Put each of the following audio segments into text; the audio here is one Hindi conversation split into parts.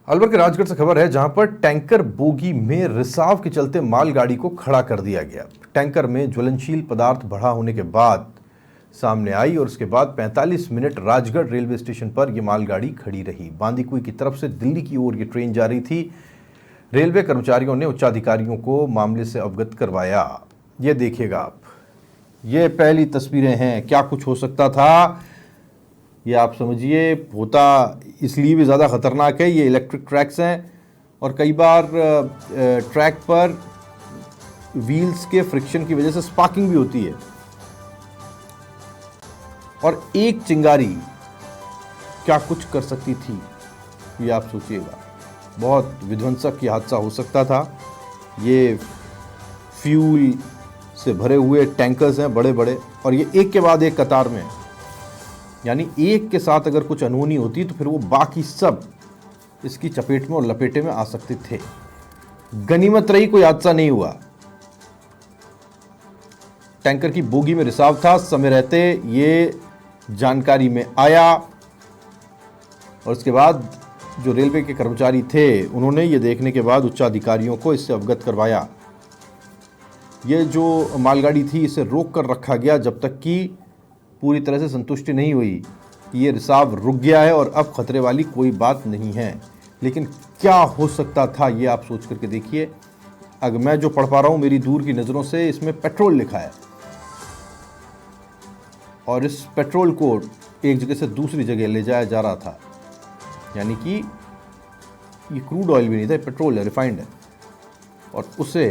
अलवर के राजगढ़ से खबर है, जहां पर टैंकर बोगी में रिसाव के चलते मालगाड़ी को खड़ा कर दिया गया। टैंकर में ज्वलनशील पदार्थ भरा होने के बाद सामने आई और उसके बाद 45 मिनट राजगढ़ रेलवे स्टेशन पर यह मालगाड़ी खड़ी रही। बांदीकुई की तरफ से दिल्ली की ओर ये ट्रेन जा रही थी। रेलवे कर्मचारियों ने उच्चाधिकारियों को मामले से अवगत करवाया। ये देखिएगा आप, ये पहली तस्वीरें हैं। क्या कुछ हो सकता था ये आप समझिए। होता इसलिए भी ज़्यादा ख़तरनाक है, ये इलेक्ट्रिक ट्रैक्स हैं और कई बार ट्रैक पर व्हील्स के फ्रिक्शन की वजह से स्पार्किंग भी होती है। और एक चिंगारी क्या कुछ कर सकती थी ये आप सोचिएगा। बहुत विध्वंसक ये हादसा हो सकता था। ये फ्यूल से भरे हुए टैंकर्स हैं बड़े बड़े, और ये एक के बाद एक कतार में, यानी एक के साथ अगर कुछ अनहोनी होती तो फिर वो बाकी सब इसकी चपेट में और लपेटे में आ सकते थे। गनीमत रही कोई हादसा नहीं हुआ। टैंकर की बोगी में रिसाव था, समय रहते ये जानकारी में आया और उसके बाद जो रेलवे के कर्मचारी थे उन्होंने ये देखने के बाद उच्चाधिकारियों को इससे अवगत करवाया। ये जो मालगाड़ी थी इसे रोक कर रखा गया जब तक कि पूरी तरह से संतुष्टि नहीं हुई कि ये रिसाव रुक गया है और अब खतरे वाली कोई बात नहीं है। लेकिन क्या हो सकता था ये आप सोच करके देखिए। अगर मैं जो पढ़ पा रहा हूँ मेरी दूर की नज़रों से, इसमें पेट्रोल लिखा है और इस पेट्रोल को एक जगह से दूसरी जगह ले जाया जा रहा था, यानी कि ये क्रूड ऑयल भी नहीं था, पेट्रोल है, रिफाइंड है, और उसे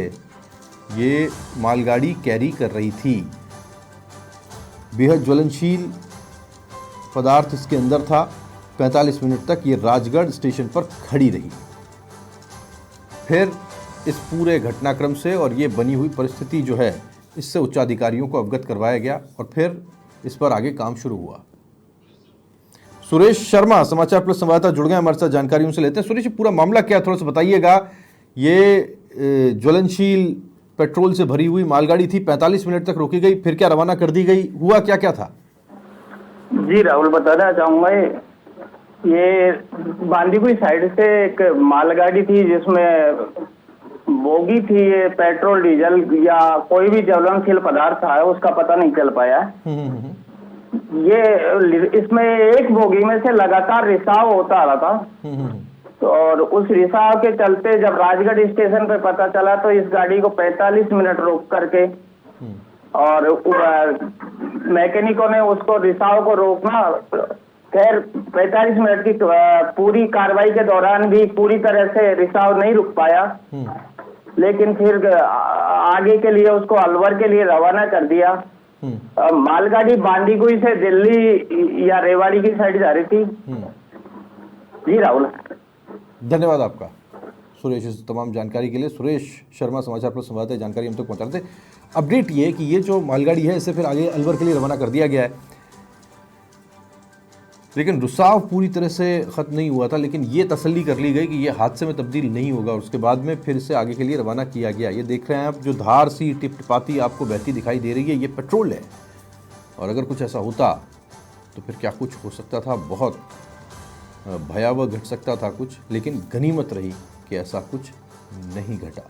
ये मालगाड़ी कैरी कर रही थी। बेहद ज्वलनशील पदार्थ इसके अंदर था। 45 मिनट तक ये राजगढ़ स्टेशन पर खड़ी रही। फिर इस पूरे घटनाक्रम से और ये बनी हुई परिस्थिति जो है इससे उच्चाधिकारियों को अवगत करवाया गया और फिर इस पर आगे काम शुरू हुआ। सुरेश शर्मा समाचार प्लस संवाददाता जुड़ गए हमारे साथ, जानकारी उनसे लेते हैं। सुरेश, पूरा मामला क्या है थोड़ा सा बताइएगा। ये ज्वलनशील पेट्रोल से भरी हुई मालगाड़ी थी, 45 मिनट तक रोकी गई, फिर क्या रवाना कर दी गई, हुआ क्या क्या था? जी राहुल, बताना चाहूंगा ये बांदीकुई साइड से एक मालगाड़ी थी जिसमें बोगी थी। ये पेट्रोल डीजल या कोई भी ज्वलनशील पदार्थ था उसका पता नहीं चल पाया। ये इसमें एक बोगी में से लगातार रिसाव होता आ रहा था और उस रिसाव के चलते जब राजगढ़ स्टेशन पे पता चला तो इस गाड़ी को 45 मिनट रोक करके और मैकेनिकों ने उसको रिसाव को रोकना। खैर 45 मिनट की पूरी कार्रवाई के दौरान भी पूरी तरह से रिसाव नहीं रुक पाया, लेकिन फिर आगे के लिए उसको अलवर के लिए रवाना कर दिया। मालगाड़ी बांदीकुई से दिल्ली या रेवाड़ी की साइड जा रही थी। जी राहुल, धन्यवाद आपका सुरेश इस तमाम जानकारी के लिए। सुरेश शर्मा समाचार प्लस संवाददाता जानकारी हम तक पहुंचा रहे थे। अपडेट ये है कि ये जो मालगाड़ी है इसे फिर आगे अलवर के लिए रवाना कर दिया गया है, लेकिन रिसाव पूरी तरह से ख़त्म नहीं हुआ था। लेकिन ये तसल्ली कर ली गई कि ये हादसे में तब्दील नहीं होगा और उसके बाद में फिर इसे आगे के लिए रवाना किया गया। ये देख रहे हैं आप, जो धार सी टिपटिपाती आपको बहती दिखाई दे रही है, ये पेट्रोल है। और अगर कुछ ऐसा होता तो फिर क्या कुछ हो सकता था, बहुत भयावह घट सकता था कुछ, लेकिन गनीमत रही कि ऐसा कुछ नहीं घटा।